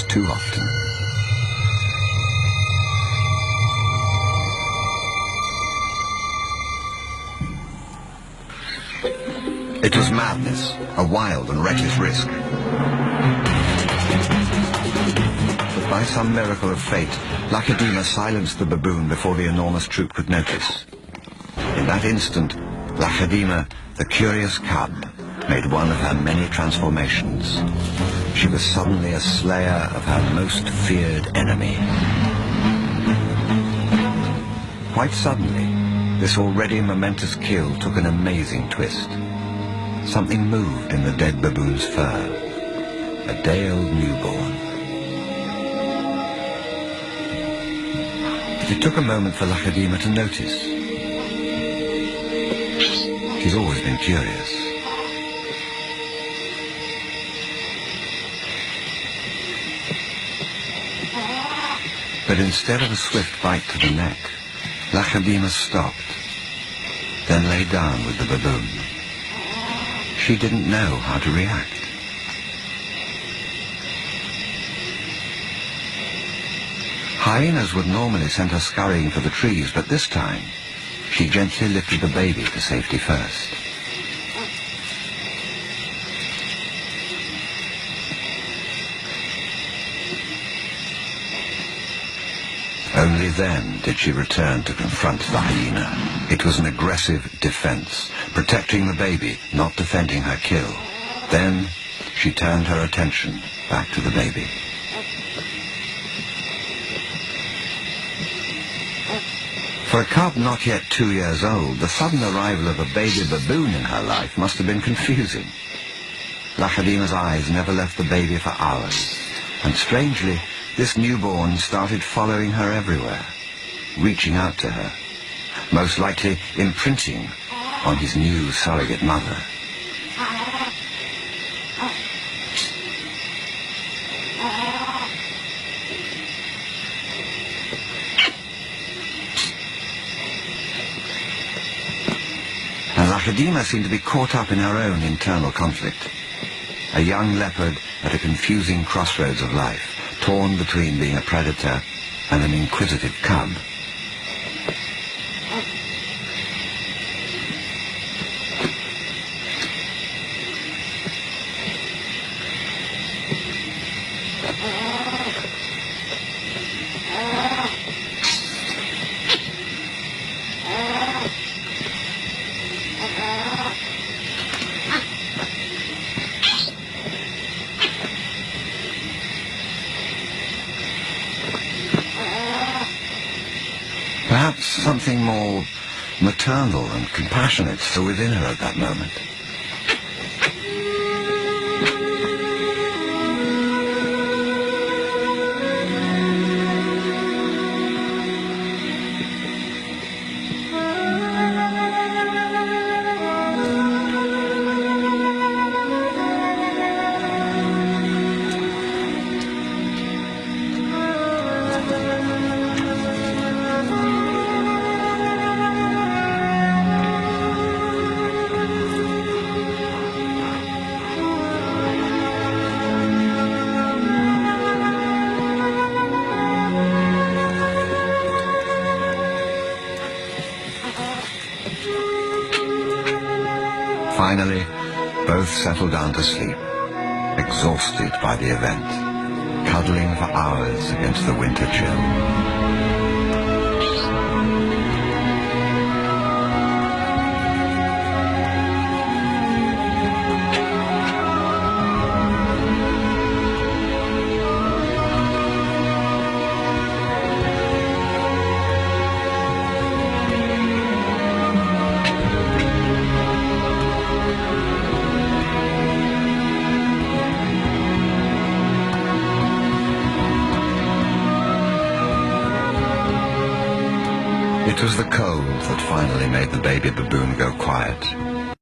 too often. It was madness, a wild and reckless risk. But by some miracle of fate, Lacedaemon silenced the baboon before the enormous troop could notice. In that instant, Lacedaemon, the curious cub, made one of her many transformations. She was suddenly a slayer of her most feared enemy. Quite suddenly, this already momentous kill took an amazing twist. Something moved in the dead baboon's fur. A day-old newborn. It took a moment for Lacedaemon to notice. She's always been curious. But instead of a swift bite to the neck, Lacedaemon stopped, then lay down with the baboon. She didn't know how to react. Hyenas would normally send her scurrying for the trees, but this time, she gently lifted the baby to safety first. Only then did she return to confront the hyena. It was an aggressive defense, protecting the baby, not defending her kill. Then she turned her attention back to the baby. For a cub not yet 2 years old, the sudden arrival of a baby baboon in her life must have been confusing. Lacedaemon's eyes never left the baby for hours, and strangely, this newborn started following her everywhere, reaching out to her, most likely imprinting on his new surrogate mother. And Lacedaemon seemed to be caught up in her own internal conflict. A young leopard at a confusing crossroads of life, torn between being a predator and an inquisitive cub. Perhaps something more maternal and compassionate still within her at that moment. Finally, both settled down to sleep, exhausted by the event, cuddling for hours against the winter chill. It was the cold that finally made the baby baboon go quiet.